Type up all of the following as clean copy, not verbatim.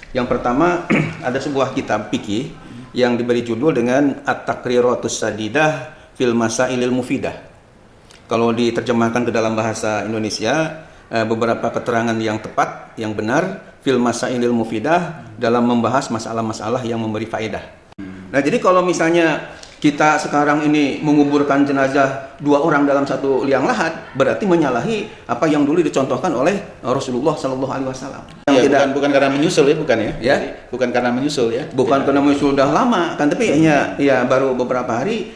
Yang pertama ada sebuah kitab fikih yang diberi judul dengan At-Taqriratus Sadidah fil Masailil Mufidah. Kalau diterjemahkan ke dalam bahasa Indonesia, beberapa keterangan yang tepat, yang benar fil Masailil Mufidah dalam membahas masalah-masalah yang memberi faedah. Nah, jadi kalau misalnya kita sekarang ini menguburkan jenazah 2 orang dalam satu liang lahat, berarti menyalahi apa yang dulu dicontohkan oleh Rasulullah Sallallahu Alaihi Wasallam. Ya, bukan karena menyusul ya, bukan ya? Ya? Jadi, bukan karena menyusul ya? Bukan karena menyusul sudah lama kan, tapi ya baru beberapa hari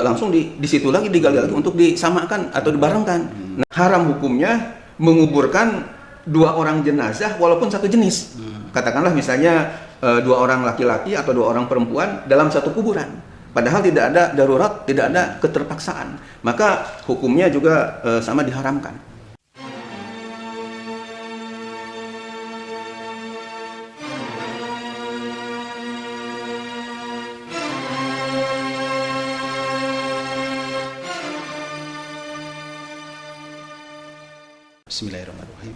langsung di situ lagi digali lagi untuk disamakan atau dibarengkan. Nah, haram hukumnya menguburkan 2 orang jenazah walaupun satu jenis. Katakanlah misalnya 2 orang laki-laki atau 2 orang perempuan dalam satu kuburan. Padahal tidak ada darurat, tidak ada keterpaksaan. Maka hukumnya juga sama diharamkan. Bismillahirrahmanirrahim.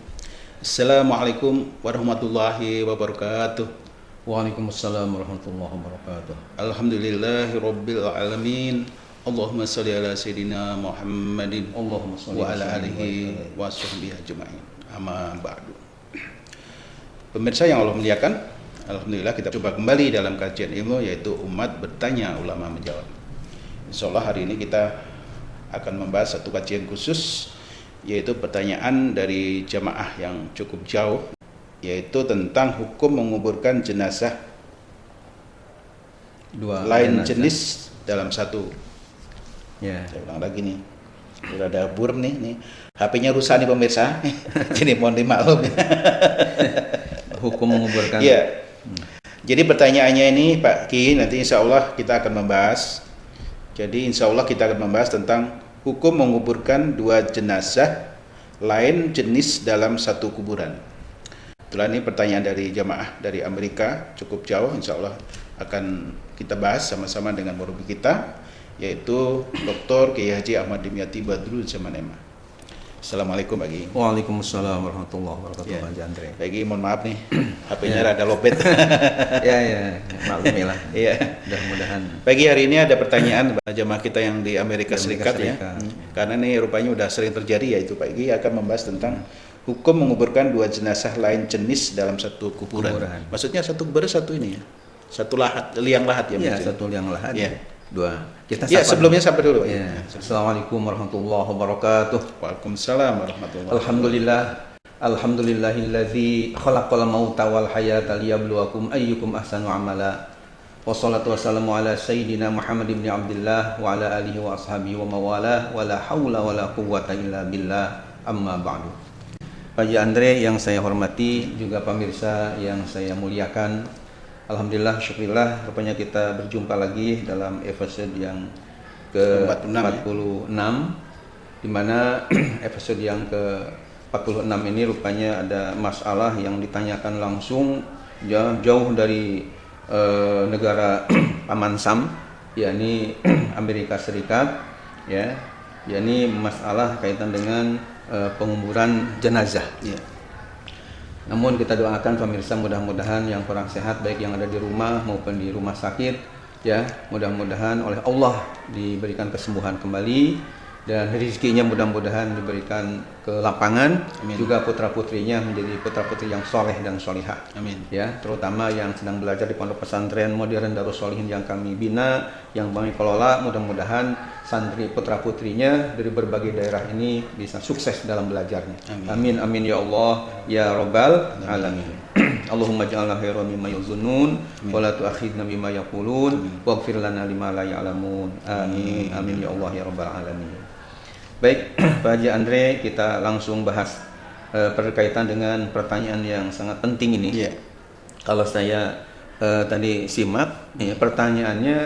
Assalamualaikum warahmatullahi wabarakatuh. Waalaikumsalam warahmatullahi wabarakatuh. Alhamdulillahirabbil alamin. Allahumma shalli ala sayidina Muhammadin Allahumma shalli wa ala alihi wa sahbihi ajma'in. Amma ba'du. Pemirsa yang Allah muliakan, alhamdulillah kita coba kembali dalam kajian ilmu, yaitu umat bertanya, ulama menjawab. Insyaallah hari ini kita akan membahas satu kajian khusus, yaitu pertanyaan dari jamaah yang cukup jauh, yaitu tentang hukum menguburkan jenazah 2 lain jenazah. jenis dalam satu. Ya. Saya ulang lagi nih, udah ada burn nih HP-nya rusak nih pemirsa. Jadi mohon dimaklum. Hukum menguburkan. Iya. Jadi pertanyaannya ini Pak Ki, nanti insya Allah kita akan membahas. Jadi insya Allah kita akan membahas tentang hukum menguburkan 2 jenazah lain jenis dalam satu kuburan. Itulah ini pertanyaan dari jamaah dari Amerika, cukup jauh, insya Allah akan kita bahas sama-sama dengan murabbi kita, yaitu Dr. Kiai Haji Ahmad Dimyati Badrul Zaman Ema. Assalamualaikum Pak Kiai. Waalaikumsalam warahmatullahi wabarakatuh. Ya. Pak Andre. Pak Kiai, mohon maaf nih, HP-nya rada lobet. Ya, maklumilah. Iya. Mudah-mudahan. Pak Kiai, hari ini ada pertanyaan jamaah kita yang di Amerika Serikat ya. Serikat. Karena ini rupanya udah sering terjadi, yaitu Pak Kiai akan membahas tentang hukum menguburkan 2 jenazah lain jenis dalam satu kuburan. Maksudnya satu kuburan, satu ini ya, satu lahat, liang lahat ya. Ya, satu liang lahat. Ya. 2. Kita Ya, sapa sebelumnya sampai dulu. Ya. Assalamualaikum warahmatullahi wabarakatuh. Waalaikumsalam warahmatullahi wabarakatuh. Alhamdulillahilladzi khalaqal mauta wal hayata liyabluwakum ayyukum ahsanu amala. Wassalatu wassalamu ala sayyidina Muhammad ibn Abdullah wa ala alihi wa ashabihi wa mawalah wa la haula wa la quwwata illa billah, amma ba'du. Pak Andre yang saya hormati, juga pemirsa yang saya muliakan, alhamdulillah, syukurillah, rupanya kita berjumpa lagi dalam episode yang ke-46 di mana episode yang ke-46 ini rupanya ada masalah yang ditanyakan langsung jauh dari negara Paman Sam, yakni Amerika Serikat, ya, yakni masalah kaitan dengan penguburan jenazah. Ya. Namun kita doakan pemirsa, mudah-mudahan yang kurang sehat baik yang ada di rumah maupun di rumah sakit, ya, mudah-mudahan oleh Allah diberikan kesembuhan kembali dan rezekinya mudah-mudahan diberikan ke lapangan. Amin. Juga putra-putrinya menjadi putra-putri yang soleh dan solihah. Amin. Ya, terutama yang sedang belajar di pondok pesantren modern Darus Sholihin yang kami bina, yang kami kelola, mudah-mudahan santri putra-putrinya dari berbagai daerah ini bisa sukses dalam belajarnya. Amin, amin ya Allah ya Rabbal alamin. Allahumma ja'alna khairan mimma yazunnun wa la tu'akhidna bima yaqulun waghfir lana lima la ya'lamun. Amin, amin ya Allah ya Rabbal alamin. Baik, Pak Haji Andre, kita langsung bahas berkaitan dengan pertanyaan yang sangat penting ini. Iya. Kalau saya tadi simak, ya, pertanyaannya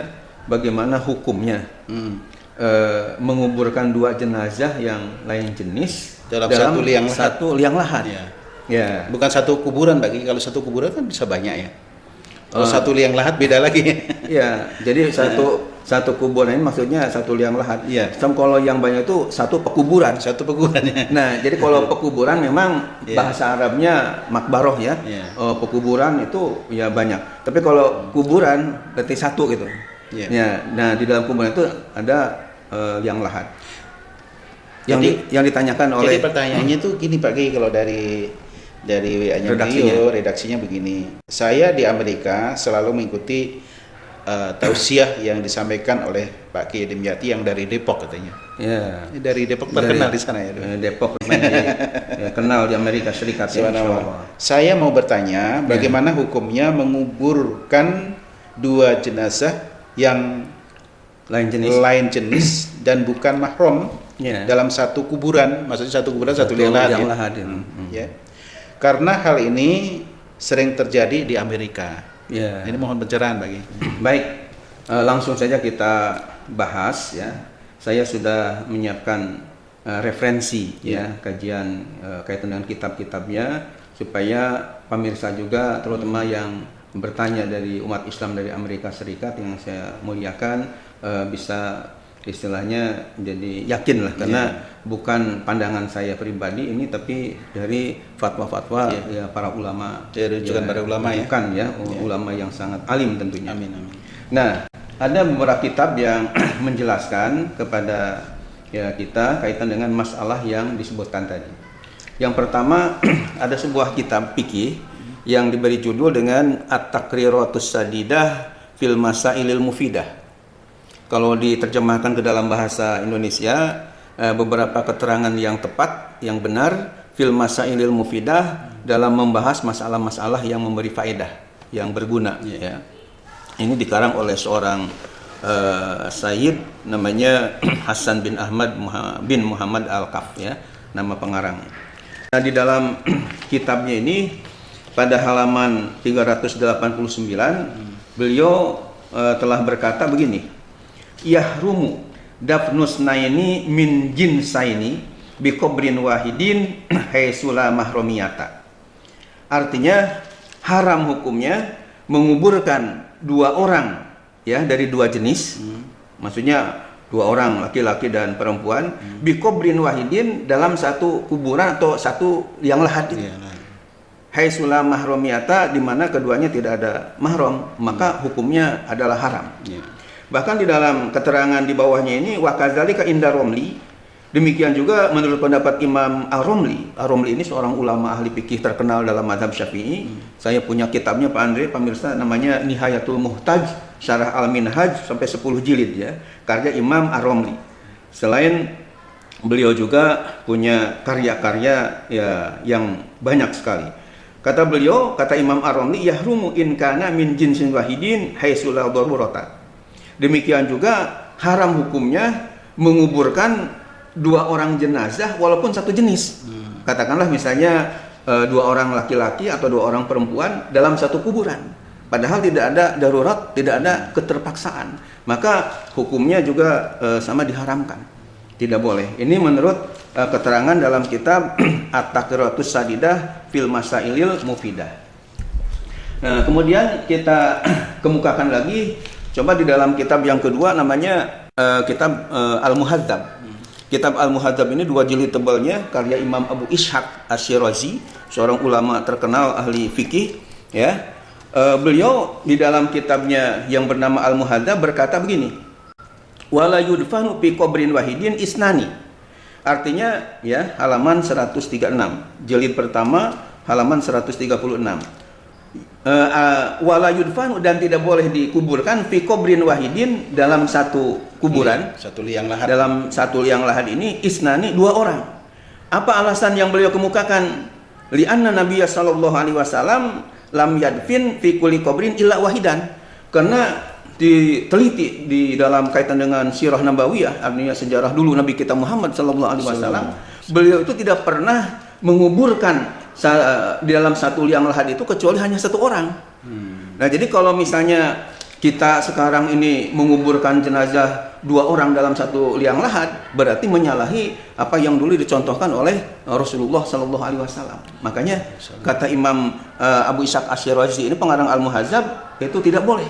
bagaimana hukumnya menguburkan 2 jenazah yang lain jenis dalam satu liang lahat. Ya. Ya. Bukan satu kuburan bagi, kalau satu kuburan kan bisa banyak ya. Kalau satu liang lahat beda lagi. Ya, jadi satu satu kuburan ini maksudnya satu liang lahat. Iya. Kalau yang banyak itu satu pekuburan. Satu pekuburannya. Nah, jadi kalau pekuburan memang bahasa Arabnya makbaroh ya. Pekuburan itu ya banyak. Tapi kalau kuburan berarti satu gitu. Ya, nah di dalam kuburan itu ada liang lahat. Yang ditanyakan oleh. Jadi pertanyaannya tuh gini Pak Kiai, kalau dari WA-nya redaksinya begini. Saya di Amerika selalu mengikuti tausiah yang disampaikan oleh Pak Kiai Dimyati yang dari Depok katanya. Ya. Dari Depok terkenal di sana ya. Depok kenal di Amerika Serikat. Ya, saya mau bertanya, bagaimana hukumnya menguburkan dua jenazah yang lain jenis dan bukan mahram dalam satu kuburan, maksudnya satu kuburan satu liang lahat. Ya. Karena hal ini sering terjadi di Amerika. Ya. Ini mohon pencerahan bagi. Baik, langsung saja kita bahas ya. Saya sudah menyiapkan referensi kajian kaitan dengan kitab-kitabnya supaya pemirsa juga terutama yang bertanya dari umat Islam dari Amerika Serikat yang saya muliakan bisa istilahnya jadi yakin lah karena bukan pandangan saya pribadi ini tapi dari fatwa-fatwa para ulama, para ulama ulama yang sangat alim tentunya. Amin. Nah, ada beberapa kitab yang menjelaskan kepada kita kaitan dengan masalah yang disebutkan tadi. Yang pertama ada sebuah kitab fikih yang diberi judul dengan At-Taqriratus Sadidah fil Masailil Mufidah. Kalau diterjemahkan ke dalam bahasa Indonesia, beberapa keterangan yang tepat, yang benar, fil masailil mufidah dalam membahas masalah-masalah yang memberi faedah, yang berguna. Ya. Ini dikarang oleh seorang Sayyid namanya Hasan bin Ahmad bin Muhammad Al-Kaf, ya, nama pengarang. Nah, di dalam kitabnya ini pada halaman 389 beliau telah berkata begini. Yahrumu dafnus naini min jinsaini bi qabrin wahidin haitsula mahromiyata. Artinya haram hukumnya menguburkan dua orang ya dari dua jenis. Maksudnya dua orang laki-laki dan perempuan bi qabrin wahidin dalam satu kuburan atau satu liang lahat. Haitsula mahromiyata di mana keduanya tidak ada mahram, maka hukumnya adalah haram. Bahkan di dalam keterangan di bawahnya ini wa kadzalika inda Romli, demikian juga menurut pendapat Imam Ar-Romli. Ar-Romli ini seorang ulama ahli fikih terkenal dalam mazhab Syafi'i. Saya punya kitabnya Pak Andre, pemirsa, namanya Nihayatul Muhtaj Syarah Al-Minhaj sampai 10 jilid ya, karya Imam Ar-Romli. Selain beliau juga punya karya-karya ya yang banyak sekali. Kata beliau, kata Imam Ar-Romli, yahrumu in kana min jinsin wahidin haitsu la darurata. Demikian juga haram hukumnya menguburkan dua orang jenazah walaupun satu jenis. Katakanlah misalnya dua orang laki-laki atau dua orang perempuan dalam satu kuburan. Padahal tidak ada darurat, tidak ada keterpaksaan. Maka hukumnya juga sama diharamkan. Tidak boleh. Ini menurut keterangan dalam kitab At-Taqriratus Sadidah fil Masailil Mufidah. Nah, kemudian kita kemukakan lagi. Coba di dalam kitab yang kedua namanya kitab Al-Muhadzab. Kitab Al-Muhadzab ini 2 jilid tebalnya karya Imam Abu Ishaq Asy-Syirazi, seorang ulama terkenal ahli fikih ya. Beliau di dalam kitabnya yang bernama Al-Muhadzab berkata begini. Wala yudfanu fi qabrin wahidin isnani. Artinya ya halaman 136. Jilid pertama halaman 136. Wala yudfanu dan tidak boleh dikuburkan fi qabrin wahidin dalam satu kuburan, satu liang lahat. Dalam satu liang lahat ini isnani 2 orang. Apa alasan yang beliau kemukakan? Li'anna Nabiya sallallahu alaihi wasallam lam yadfin fi kulli qabrin illa wahidan. Karena diteliti di dalam kaitan dengan sirah nabawiyah, artinya sejarah dulu Nabi kita Muhammad sallallahu alaihi wasallam, beliau itu tidak pernah menguburkan di dalam satu liang lahat itu kecuali hanya 1 orang. Nah, jadi kalau misalnya kita sekarang ini menguburkan jenazah 2 orang dalam satu liang lahat, berarti menyalahi apa yang dulu dicontohkan oleh Rasulullah Sallallahu Alaihi Wasallam. Makanya kata Imam Abu Ishaq Asy-Syirazi ini pengarang Al-Muhadzab itu tidak boleh.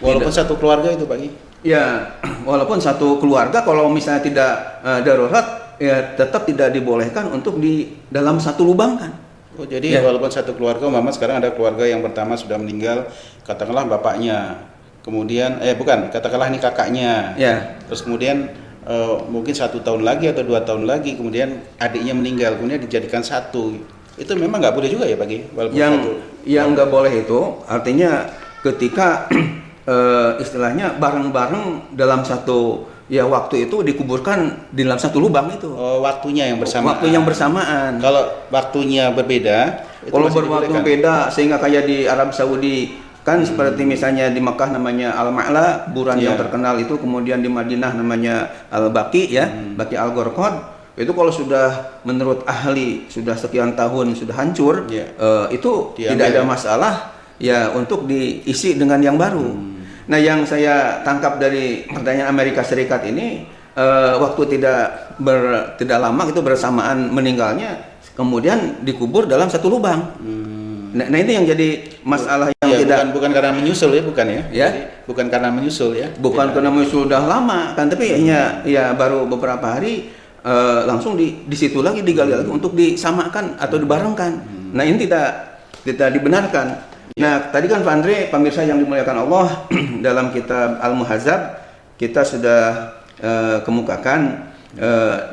Walaupun satu keluarga itu Pak. Ya, walaupun satu keluarga kalau misalnya tidak darurat, ya tetap tidak dibolehkan untuk di dalam satu lubang kan. Oh, jadi Ya. walaupun satu keluarga, umpama sekarang ada keluarga yang pertama sudah meninggal, katakanlah bapaknya, kemudian bukan, katakanlah ini kakaknya, Ya. terus kemudian mungkin 1 tahun lagi atau 2 tahun lagi, kemudian adiknya meninggal, kemudian dijadikan satu, itu memang nggak boleh juga ya Pak Ki? Walaupun satu. Yang nggak boleh itu artinya ketika istilahnya bareng-bareng dalam satu ya waktu itu dikuburkan di dalam satu lubang itu. Waktunya yang bersamaan. Waktu yang bersamaan. Kalau waktunya berbeda, itu Kalau masih berwaktu dibolehkan? beda sehingga kayak di Arab Saudi kan seperti misalnya di Makkah namanya Al-Ma'la, kuburan yang Ya. terkenal itu, kemudian di Madinah namanya Al-Baqi ya, Baqi Al-Gharqad. Itu kalau sudah menurut ahli sudah sekian tahun sudah hancur, Ya. itu Diambil. tidak ada masalah ya untuk diisi dengan yang baru. Nah, yang saya tangkap dari pertanyaan Amerika Serikat ini waktu tidak lama itu bersamaan meninggalnya, kemudian dikubur dalam satu lubang. Nah, itu yang jadi masalah yang Ya, tidak bukan karena menyusul ya, bukan ya? Ya. Jadi, bukan karena menyusul ya? bukan Tidak. karena sudah lama kan, tapi hanya ya baru beberapa hari langsung di situ lagi digali lagi untuk disamakan atau dibarengkan. Nah, ini tidak dibenarkan. Nah, tadi kan Pak Andre, pemirsa yang dimuliakan Allah, dalam kitab Al-Muhadzab kita sudah kemukakan.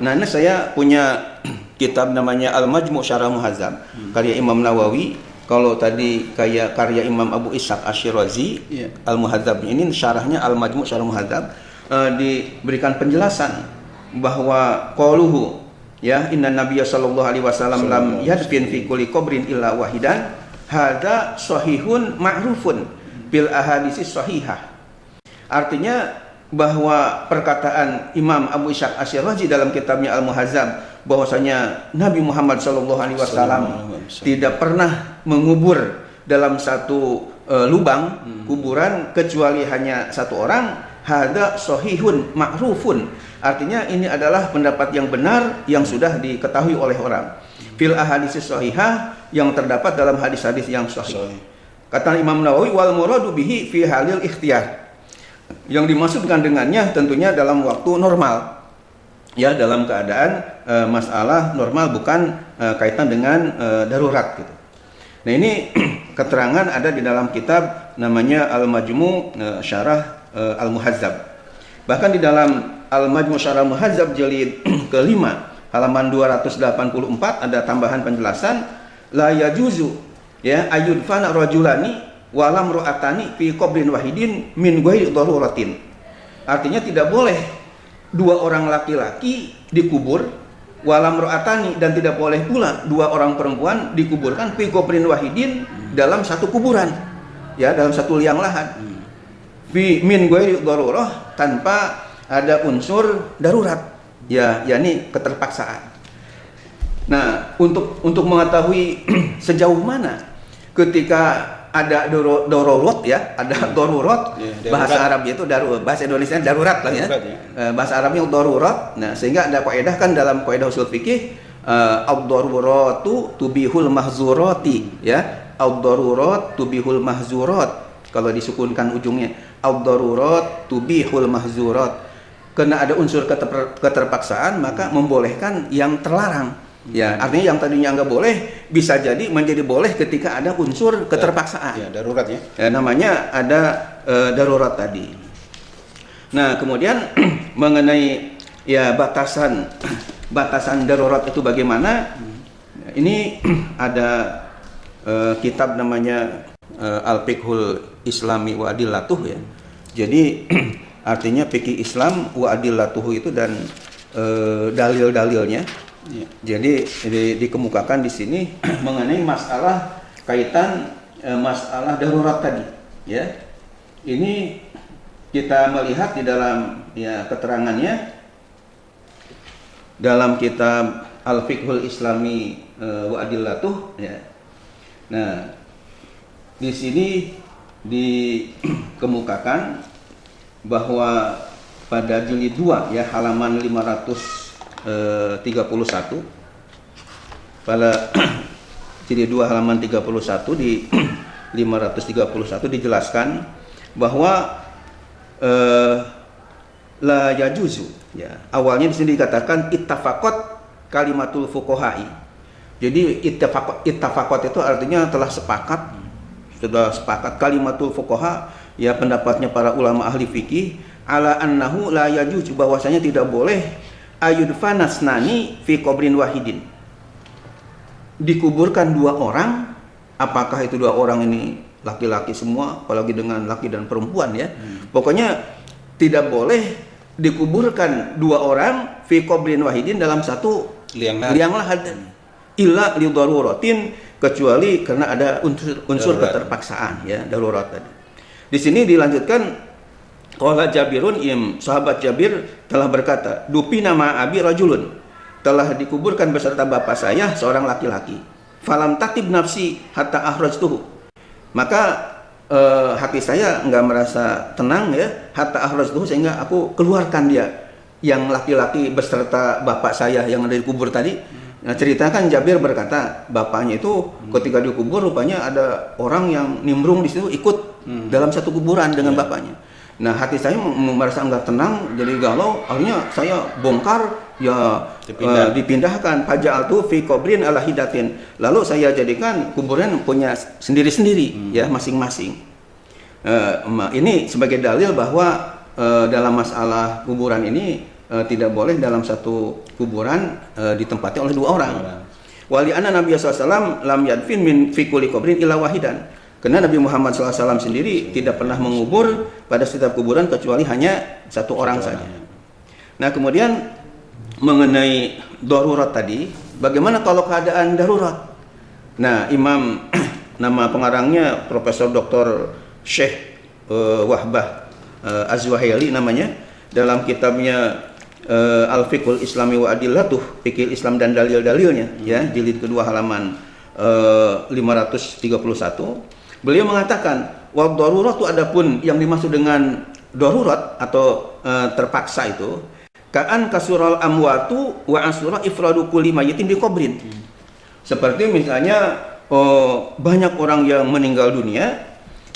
Nah, ini saya punya kitab namanya Al-Majmu' Syarah Muhadzab, karya Imam Nawawi. Kalau tadi kayak karya Imam Abu Ishaq Asy-Syirazi, Iya. Al-Muhadzab ini syarahnya Al-Majmu' Syarah Muhadzab, diberikan penjelasan bahwa qauluhu ya inna nabiyya sallallahu alaihi wasallam lam yadfin fi kulli qabrin illa wahidan hadza sahihun ma'rufun bil ahaditsis sahihah. Artinya bahwa perkataan Imam Abu Ishaq Asy-Syirazi dalam kitabnya Al-Muhadzab bahwasanya Nabi Muhammad sallallahu alaihi wasallam tidak pernah mengubur dalam satu lubang kuburan kecuali hanya satu orang, hadza sahihun ma'rufun. Artinya ini adalah pendapat yang benar yang sudah diketahui oleh orang. Fil ahaditsis sahihah, yang terdapat dalam hadis-hadis yang sahih. Kata Imam Nawawi, wal muradu bihi fi halil ikhtiyar. Yang dimaksudkan dengannya tentunya dalam waktu normal. Ya, dalam keadaan masalah normal, bukan kaitan dengan darurat gitu. Nah, ini keterangan ada di dalam kitab namanya Al-Majmu' Syarah Al-Muhadzab. Bahkan di dalam Al-Majmu' Syarah Al-Muhadzab jilid kelima halaman 284 ada tambahan penjelasan, la yajuzu ya ayudfana rajulani walam ru'atani fi qabrin wahidin min ghairi daruratin. Artinya tidak boleh dua orang laki-laki dikubur walam ru'atani, dan tidak boleh pula dua orang perempuan dikuburkan fi qabrin wahidin dalam satu kuburan ya, dalam satu liang lahat. Fi min ghairi darurah, tanpa ada unsur darurat. Ya, yakni keterpaksaan. Nah, untuk mengetahui sejauh mana ketika ada darurat ya, ada darurat, Ya, bahasa Arabnya itu darurat, bahasa Indonesia darurat lah ya. Darurat, ya. Bahasa Arabnya darurat. Nah, sehingga ada kaidah kan dalam kaidah usul fikih, ad-daruratu tubihul mahzurati ya. Ad-darurat tubihul mahzurat. Kalau disukunkan ujungnya, ad-darurat tubihul mahzurat. Karena ada unsur keterpaksaan, maka membolehkan yang terlarang. Ya, artinya yang tadinya nggak boleh bisa jadi menjadi boleh ketika ada unsur keterpaksaan. Ya, darurat ya. Ya, namanya ada darurat tadi. Nah, kemudian mengenai ya batasan darurat itu bagaimana? Ini ada kitab namanya Al-Fiqhul Islami wa Adillatuh ya. Jadi artinya fikih Islam wa adillatuhu itu dan dalil-dalilnya. Ya. Jadi dikemukakan di sini mengenai masalah kaitan masalah darurat tadi, ya. Ini kita melihat di dalam ya keterangannya dalam kitab Al-Fiqhul Islami wa Adillatuh ya. Nah, di sini dikemukakan bahwa pada jilid 2 ya halaman 531 pada jilid 2 halaman 31 di 531 dijelaskan bahwa la yajuzu. Ya, awalnya di sini dikatakan ittafaqat kalimatul fuqaha'i. Jadi ittafaqat itu artinya telah sepakat, sudah sepakat kalimatul fuqaha, ya pendapatnya para ulama ahli fikih, ala annahu la yajuzu, bahwasanya tidak boleh ayudfanasnani fi qabrin wahidin. Dikuburkan dua orang, apakah itu dua orang ini laki-laki semua, apalagi dengan laki dan perempuan ya. Pokoknya tidak boleh dikuburkan dua orang fi qabrin wahidin dalam satu liang lahat, illa li daruratin, kecuali karena ada unsur keterpaksaan ya, darurat tadi. Di sini dilanjutkan, qala Jabirun, sahabat Jabir telah berkata, dupina ma abi rajulun, telah dikuburkan beserta bapak saya seorang laki-laki. Falam tatib nafsi hatta akhrajtuhu, maka hati saya enggak merasa tenang ya, hatta akhrajtuhu, sehingga aku keluarkan dia, yang laki-laki beserta bapak saya yang ada di kubur tadi. Nah, ceritakan Jabir berkata, bapaknya itu ketika dikubur rupanya ada orang yang nimbrung di situ ikut dalam satu kuburan dengan bapaknya. Nah, hati saya merasa enggak tenang, jadi galau. Akhirnya saya bongkar, ya dipindahkan. Faja'altu fi qabrin ala hidatin. Lalu saya jadikan kuburan punya sendiri-sendiri, ya masing-masing. Ini sebagai dalil bahwa dalam masalah kuburan ini tidak boleh dalam satu kuburan ditempati oleh dua orang. Wali anna Nabi SAW lam yadfin min fi kulli qabrin illa wahidan. Karena Nabi Muhammad SAW sendiri tidak pernah mengubur pada setiap kuburan kecuali hanya satu orang saja. Nah, kemudian mengenai darurat tadi, bagaimana kalau keadaan darurat? Nah, Imam nama pengarangnya Profesor Dr. Syekh Wahbah Az-Zuhaili namanya, dalam kitabnya Al-Fiqhul Islami wa Adillatuh, Fikih Islam dan dalil-dalilnya, ya, jilid kedua halaman 531. Beliau mengatakan, wa daruratu, adapun yang dimaksud dengan darurat atau terpaksa itu, ka'an kasural amwatu wa asura ifradu kulli mayyitin bi qabrin. Seperti misalnya banyak orang yang meninggal dunia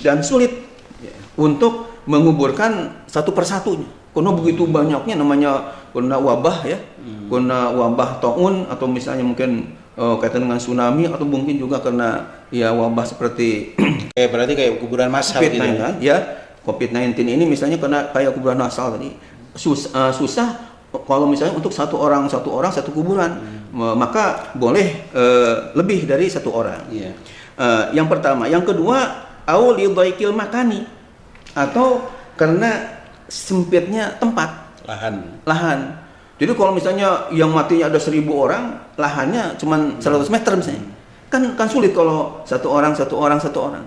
dan sulit untuk menguburkan satu persatunya. Karena begitu banyaknya, namanya kena wabah ya, kena wabah taun, atau misalnya mungkin kaitan dengan tsunami, atau mungkin juga karena ya wabah seperti berarti kayak kuburan massal COVID-19 gitu ya. COVID-19 ini misalnya kena kayak kuburan massal tadi. Susah kalau misalnya untuk satu orang satu kuburan, maka boleh lebih dari satu orang. Yang pertama, yang kedua, au li dhaikil makani, atau karena sempitnya tempat, lahan. Jadi kalau misalnya yang matinya ada 1000 orang, lahannya cuma 100 meter misalnya, kan sulit kalau satu orang.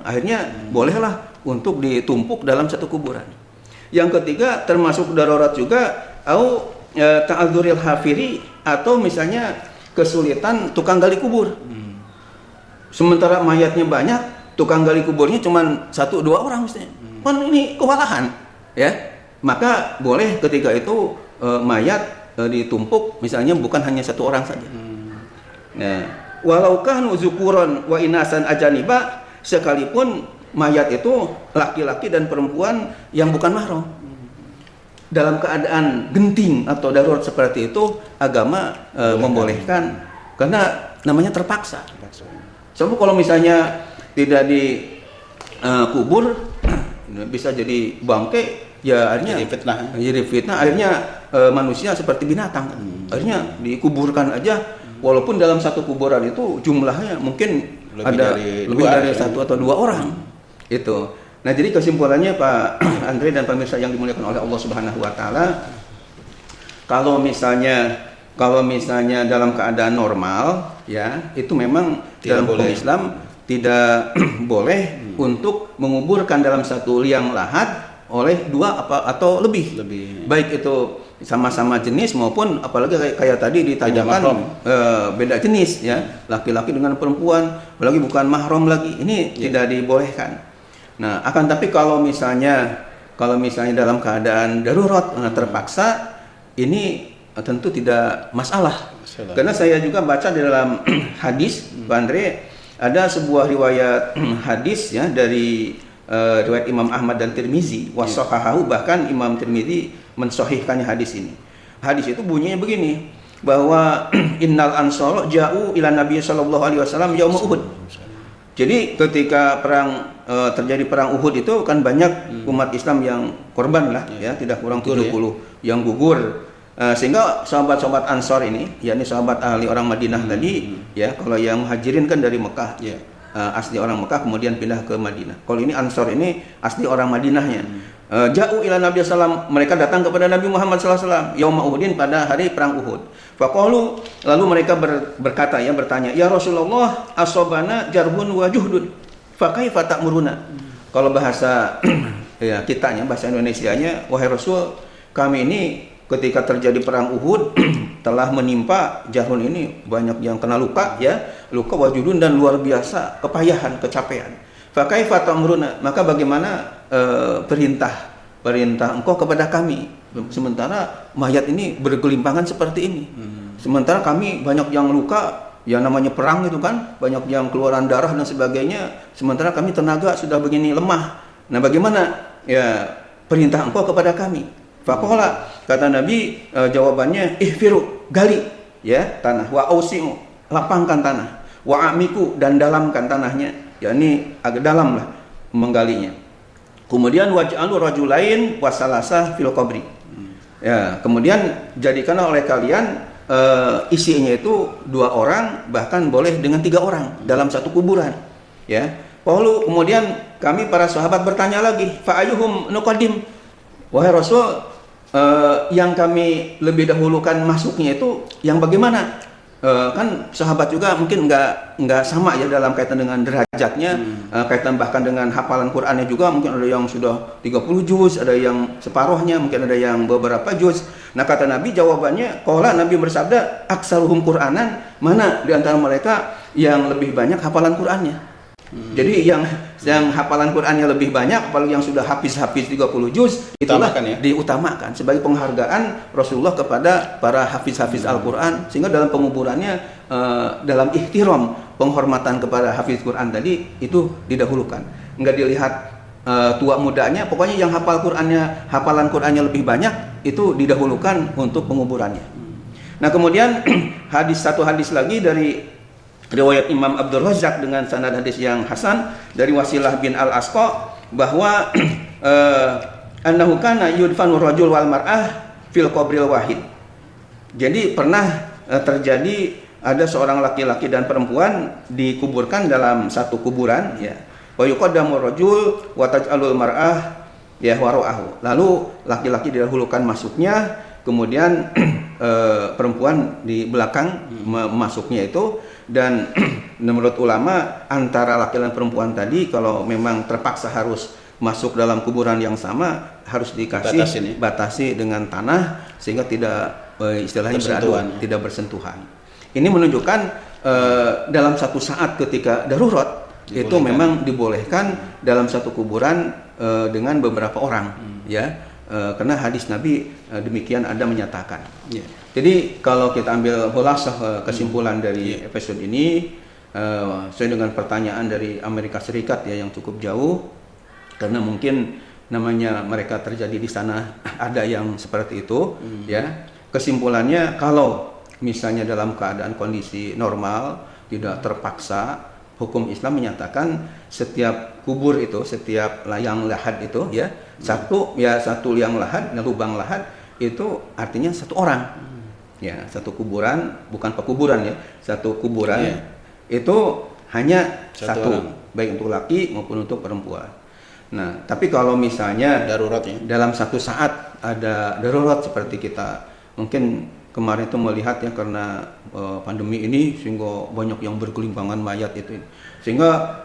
Akhirnya bolehlah untuk ditumpuk dalam satu kuburan. Yang ketiga, termasuk darurat juga, au ta'adzuril hafiri, atau misalnya kesulitan tukang gali kubur. Sementara mayatnya banyak, tukang gali kuburnya cuma 1-2 orang misalnya. Kan ini kewalahan, ya. Maka boleh ketika itu mayat ditumpuk, misalnya bukan hanya satu orang saja. Nah, walau kanu zukuran wa inasan ajaniba, sekalipun mayat itu laki-laki dan perempuan yang bukan mahram, dalam keadaan genting atau darurat seperti itu, agama membolehkan, karena namanya terpaksa. Sebab kalau misalnya tidak dikubur, bisa jadi bangke, ya akhirnya jadi fitnah, akhirnya manusia seperti binatang. Akhirnya dikuburkan aja, walaupun dalam satu kuburan itu jumlahnya mungkin lebih dari 1 atau 2 orang. Itu. Nah, jadi kesimpulannya Pak Andre dan pemirsa yang dimuliakan oleh Allah Subhanahu wa taala, kalau misalnya dalam keadaan normal, ya, itu memang dalam hukum Islam tidak boleh untuk menguburkan dalam satu liang lahat oleh 2 atau lebih. Baik itu sama-sama jenis maupun apalagi kayak tadi ditanyakan beda jenis, ya, laki-laki dengan perempuan, apalagi bukan mahram lagi, ini tidak dibolehkan. Nah, akan tapi kalau misalnya dalam keadaan darurat, terpaksa, ini tentu tidak masalah. Karena saya juga baca di dalam hadis, Pak Andre, ada sebuah riwayat hadis, ya, dari riwayat Imam Ahmad dan Tirmizi, wasahahahu, bahkan Imam Tirmizi mensahihkannya hadis ini. Hadis itu bunyinya begini, bahwa innal ansar ja'u ila Nabi sallallahu alaihi wasallam yaum Uhud. Jadi ketika terjadi perang Uhud itu kan banyak umat Islam yang korban lah, ya, tidak kurang 70 yang gugur. Sehingga sahabat-sahabat Ansor ini, yakni sahabat ahli orang Madinah tadi, ya, kalau yang muhajirin kan dari Mekah, asli orang Mekah kemudian pindah ke Madinah. Kalau ini Ansor ini asli orang Madinahnya. Ja'u ila Nabi sallam, mereka datang kepada Nabi Muhammad sallallahu alaihi wasallam yaum Uhudin, pada hari perang Uhud. Faqalu, lalu mereka berkata, ya, bertanya, ya Rasulullah, asobana jarhun wa juhdun, fa kaifa ta'muruna. Kalau bahasa ya kitanya, bahasa Indonesianya, wahai Rasul, kami ini ketika terjadi perang Uhud telah menimpa jarhun ini, banyak yang kena luka, ya, luka wajudun, dan luar biasa kepayahan, kecapean. Fa kaifa ta'muruna, maka bagaimana perintah engkau kepada kami, sementara mayat ini bergelimpangan seperti ini, sementara kami banyak yang luka, ya namanya perang itu kan, banyak yang keluaran darah dan sebagainya, sementara kami tenaga sudah begini lemah. Nah, bagaimana ya perintah engkau kepada kami? Faqala, kata Nabi, jawabannya, ihfiru, gali, ya, tanah, wa ausi'u, lapangkan tanah, wa amiku, dan dalamkan tanahnya, yakni agak dalam lah menggalinya. Kemudian waj'alu rajulain wasalasa fil qabri. Ya, kemudian jadikanlah oleh kalian isinya itu 2 orang, bahkan boleh dengan 3 orang dalam satu kuburan. Ya. Lalu kemudian kami para sahabat bertanya lagi, fa ayyuhum nuqaddim? Wahai Rasul, yang kami lebih dahulukan masuknya itu yang bagaimana? Kan sahabat juga mungkin nggak sama ya dalam kaitan dengan derajatnya, kaitan bahkan dengan hafalan Qur'annya juga, mungkin ada yang sudah 30 juz, ada yang separuhnya, mungkin ada yang beberapa juz. Nah, kata Nabi, jawabannya, qala, Nabi bersabda, aksaruhum Qur'anan, mana di antara mereka yang lebih banyak hafalan Qur'annya. Jadi yang hafalan Qur'annya lebih banyak, apalagi yang sudah hafiz 30 juz, itulah diutamakan sebagai penghargaan Rasulullah kepada para hafiz-hafiz Al-Qur'an, sehingga dalam penguburannya, dalam ihtiram, penghormatan kepada hafiz Qur'an tadi itu didahulukan. Enggak dilihat tua mudanya, pokoknya yang hafalan Qur'annya lebih banyak itu didahulukan untuk penguburannya. Nah, kemudian satu hadis lagi dari riwayat Imam Abdul Razak dengan sanad hadis yang hasan dari Wasilah bin Al-Asqa, bahwa annahu kana yudfanu rajul wal mar'ah fil qabril wahid. Jadi pernah terjadi ada seorang laki-laki dan perempuan dikuburkan dalam satu kuburan, ya. Wa yuqaddamu rajul wa taj'alul mar'ah ya wara'ahu. Lalu laki-laki didahulukan masuknya, kemudian perempuan di belakang masuknya itu. Dan menurut ulama, antara laki-laki dan perempuan tadi kalau memang terpaksa harus masuk dalam kuburan yang sama, harus dikasih batasi dengan tanah sehingga tidak istilahnya beradu, tidak bersentuhan. Ini menunjukkan dalam satu saat ketika darurat itu memang dibolehkan dalam satu kuburan dengan beberapa orang, ya. Karena hadis Nabi demikian ada menyatakan. Jadi kalau kita ambil khulasah kesimpulan dari episode ini, sesuai dengan pertanyaan dari Amerika Serikat, ya, yang cukup jauh, karena mungkin namanya mereka terjadi di sana ada yang seperti itu, ya. Kesimpulannya, kalau misalnya dalam keadaan kondisi normal, tidak terpaksa, hukum Islam menyatakan setiap kubur itu, setiap liang lahat itu, ya, satu liang lahat, lubang lahat itu artinya satu orang. Ya, satu kuburan, bukan pekuburan, ya, satu kuburan itu hanya satu, baik untuk laki maupun untuk perempuan. Nah, tapi kalau misalnya darurat, ya, dalam satu saat ada darurat seperti kita mungkin kemarin itu melihat, ya, karena pandemi ini sehingga banyak yang bergelimpangan mayat itu, sehingga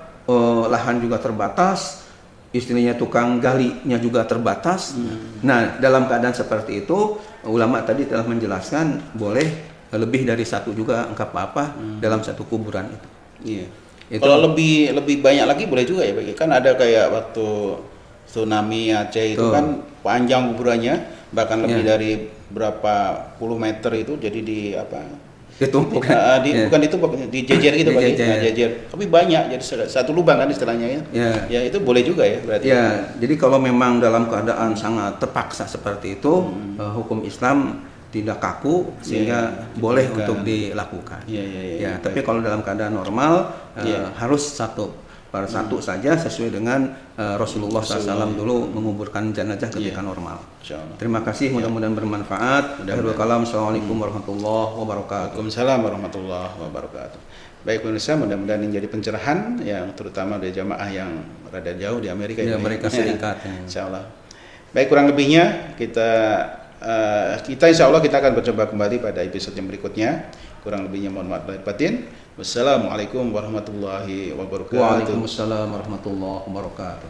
lahan juga terbatas, istilahnya tukang galinya juga terbatas. Nah, dalam keadaan seperti itu, ulama tadi telah menjelaskan boleh lebih dari satu juga, enggak apa-apa, dalam satu kuburan itu. Iya. Itu. Kalau lebih banyak lagi boleh juga, ya, kan ada kayak waktu tsunami Aceh itu kan panjang kuburannya, bahkan lebih dari berapa puluh meter itu, jadi Ditumpuk. Bukan ditumpuk, dijejer gitu Pak. Dijejer. Nah, jejer. Tapi banyak, jadi satu lubang kan istilahnya ya. Ya. Ya itu boleh juga ya berarti. Ya, jadi kalau memang dalam keadaan sangat terpaksa seperti itu, hukum Islam tidak kaku sehingga boleh untuk dilakukan. Iya. Tapi kalau dalam keadaan normal harus satu saja sesuai dengan Rasulullah SAW dulu menguburkan jenazah ketika normal. Insyaallah. Terima kasih, mudah-mudahan bermanfaat. Akhirul kalam, assalamualaikum warahmatullahi wabarakatuh. Waalaikumsalam warahmatullahi wabarakatuh. Baik pemirsa, mudah-mudahan ini jadi pencerahan yang terutama dari jamaah yang rada jauh di Amerika Ya, ini. Amerika Serikat. Insyaallah. Baik, kurang lebihnya kita insya Allah kita akan berjumpa kembali pada episode yang berikutnya. Kurang lebihnya mohon maaf lahir batin. Wassalamualaikum warahmatullahi wabarakatuh. Waalaikumsalam warahmatullahi wabarakatuh.